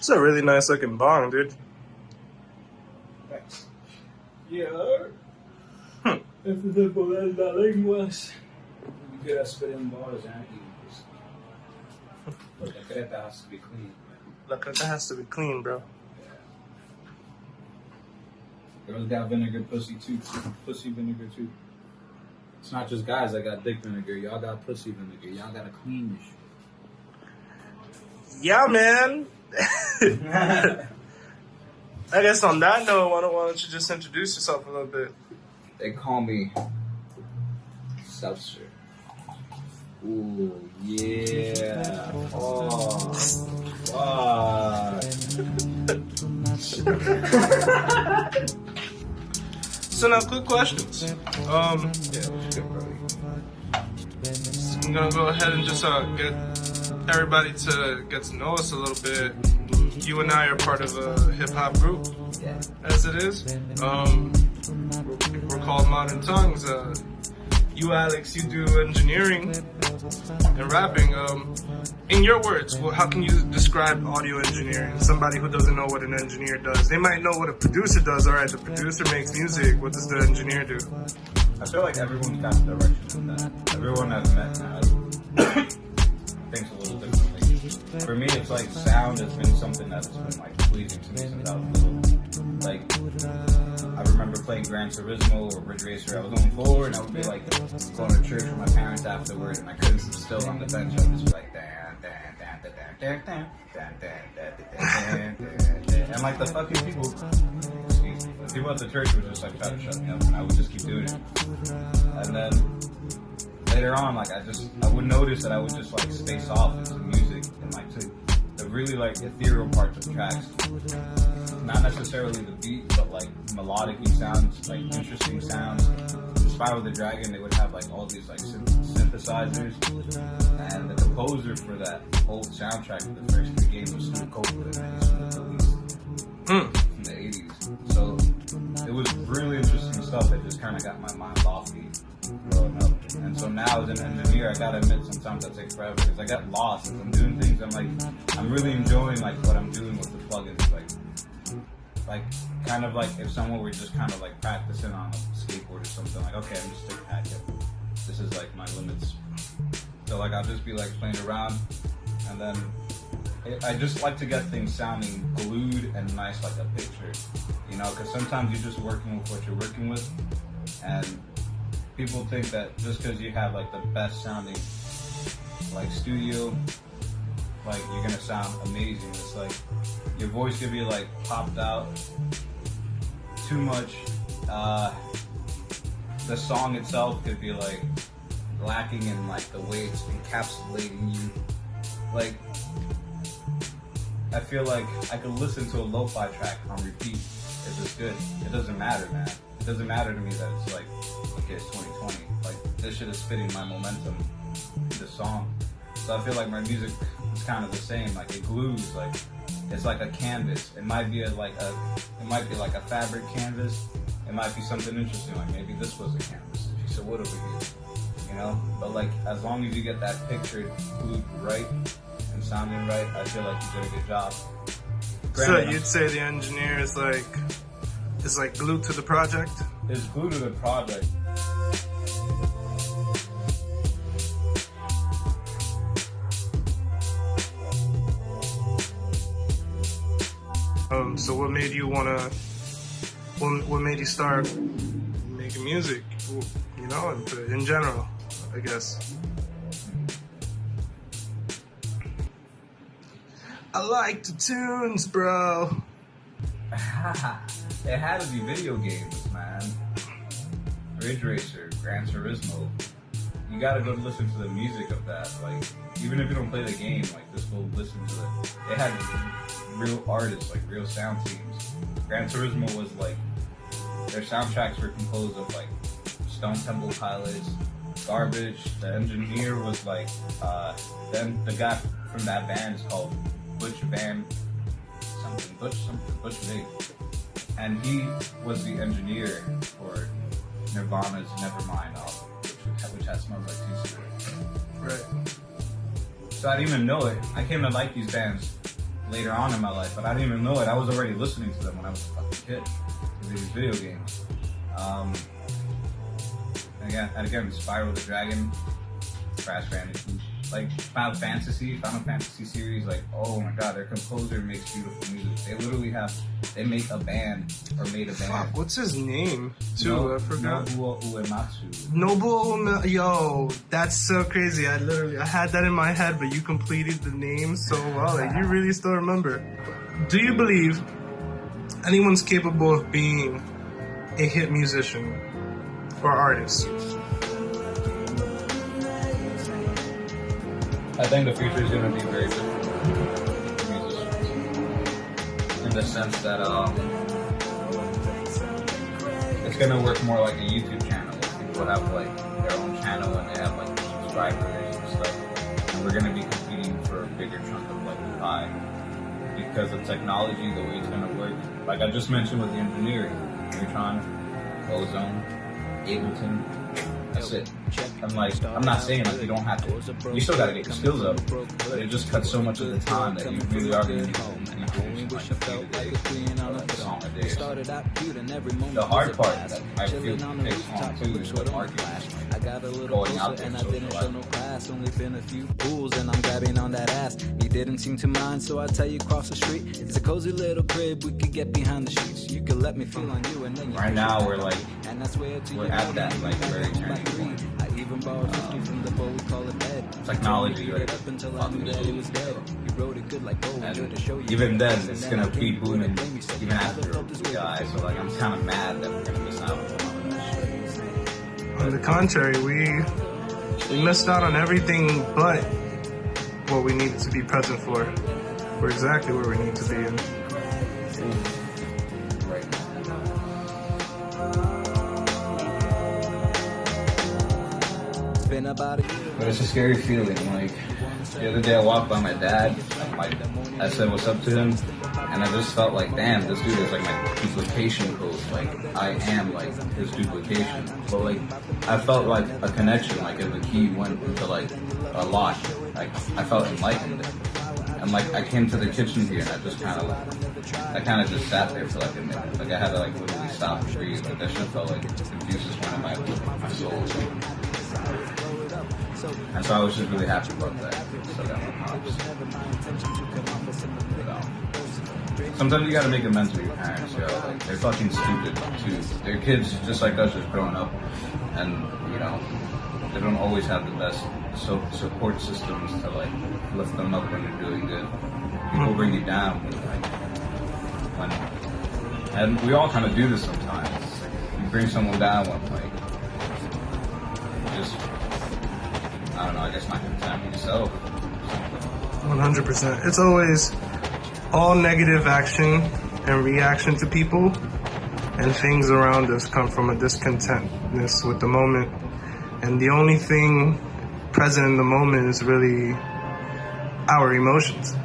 It's a really nice looking bong, dude. Thanks. Yeah. Este es poder las lenguas. You get us spitting bars and ears. But the creta has to be clean. La creta has to be clean, bro. Girls got vinegar pussy too. Pussy vinegar too. It's not just guys that got dick vinegar. Y'all got pussy vinegar. Y'all gotta clean this shit. Yeah, man. I guess on that note, why don't you just introduce yourself a little bit? They call me Seltzer. Ooh, yeah. Oh, fuck. So now, quick questions. Yeah, good, brother. I'm gonna go ahead and just get everybody to get to know us a little bit. You and I are part of a hip hop group, Yeah. as it is. We're called Modern Tongues. You, Alex, you do engineering and rapping. In your words, how can you describe audio engineering? Somebody who doesn't know what an engineer does. They might know what a producer does. All right, the producer makes music. What does the engineer do? I feel like everyone's got the direction in that. Everyone I've met now thinks a little differently. For me, it's like sound has been something that's been like pleasing to me since I was little. Like, I remember playing Gran Turismo or Ridge Racer. I was on 4 and I would be like going to church with my parents afterward, and my cousins were still on the bench. I would just be like, and like the fucking people, the people at the church would just like try to shut me up, and I would just keep doing it. And then later on, like I would notice that I would just like space off into music and like to the really like ethereal parts of tracks. Not necessarily the beat, but like melodic sounds, like interesting sounds. Spiral the Dragon, they would have like all these like synthesizers, and the composer for that whole soundtrack of the first 3 games was Snoop Copeland, and he's from the police from the 80s. So it was really interesting stuff that just kind of got my mind lofty growing up. And so now as an engineer, I gotta admit sometimes that takes forever because I get lost as I'm doing things. I'm really enjoying like what I'm doing with the plugins, like kind of like if someone were just kind of like practicing on a skateboard or something, like okay, I'm just stick at it. This is like my limits. So like I'll just be like playing around, and then I just like to get things sounding glued and nice, like a picture, you know, because sometimes you're just working with what you're working with, and people think that just because you have like the best sounding like studio, like you're gonna sound amazing. It's like your voice could be like popped out too much. The song itself could be like lacking in like the way it's encapsulating you. Like I feel like I could listen to a lo-fi track on repeat. It's just good. It doesn't matter, man. It doesn't matter to me that it's like, okay, it's 2020. Like this shit is fitting my momentum in the song. So I feel like my music is kind of the same. Like it glues. Like it's like a canvas. It might be like a fabric canvas. It might be something interesting. Like maybe this was a canvas. So what do we do? You know. But like as long as you get that picture glued right and sounding right, I feel like you did a good job. Granted, so you'd say the engineer is like glued to the project? It's glued to the project. So what made you what made you start making music, you know, in general, I guess? I like the tunes, bro. It had to be video games, man. Ridge Racer, Gran Turismo. You gotta go listen to the music of that. Like, even if you don't play the game, like, just go listen to it. It had real artists, like, real sound teams. Gran Turismo was, like, their soundtracks were composed of, like, Stone Temple Pilots, Garbage. The engineer was, like, then the guy from that band is called Butch Vig. And he was the engineer for Nirvana's Nevermind album, which has Smells Like Teen Spirit. Right. So I didn't even know it. I came to like these bands later on in my life, but I didn't even know it. I was already listening to them when I was a fucking kid. These video games. And again, Spyro the Dragon, Crash Bandicoot, like Final Fantasy series, like, oh my god, their composer makes beautiful music. They make a band, or made a band. Fuck, what's his name? Too, I forgot. Nobuo Uematsu. Yo, that's so crazy. I had that in my head, but you completed the name so well. Like, you really still remember. Do you believe anyone's capable of being a hit musician or artist? I think the future is going to be very different for musicians. In the sense that it's going to work more like a YouTube channel. People have like their own channel and they have like subscribers and stuff. And we're going to be competing for a bigger chunk of like the pie. Because of technology, the way it's going to work. Like I just mentioned with the engineering, Neutron, Ozone, Ableton, that's it. I'm not saying like you don't have to, you still gotta get your skills up, but it just cuts so much of the time that you really are gonna need to produce like a song a day. The hard part that I feel takes on too is the marketing. Going out there, only been a few pools and I'm grabbing on that ass. He didn't seem to mind, so I tell you across the street, it's a cozy little crib, we could get behind the sheets. You could let me feel on you and then right now we're like, we're at that like very turning point. I even borrowed 50 from the boy, we call it bed. Technology, right? And even then, it's gonna be booming even after we die. So like, I'm kind of mad that we're gonna miss out on that shit. On the contrary, we missed out on everything but what we needed to be present for. We're exactly where we need to be in. Right. But it's a scary feeling. Like the other day, I walked by my dad. I said what's up to him, and I just felt like, damn, this dude is like my duplication code. Like I am like his duplication. But like I felt like a connection. Like if the key went into like a lock, like I felt enlightened. And like I came to the kitchen here, and I just kind of just sat there for like a minute. Like I had to like literally stop and breathe. Like that shit felt like the juices went in my soul. And so I was just really happy about that. So that sometimes you gotta make amends with your parents, yo. Like they're fucking stupid too. They're kids just like us, just growing up, and you know they don't always have the best support systems to like lift them up when they're doing good. People bring you down and we all kind of do this sometimes. Like, you bring someone down when like just. I don't know, I guess not content yourself. 100%. It's always all negative action and reaction to people and things around us come from a discontentness with the moment. And the only thing present in the moment is really our emotions.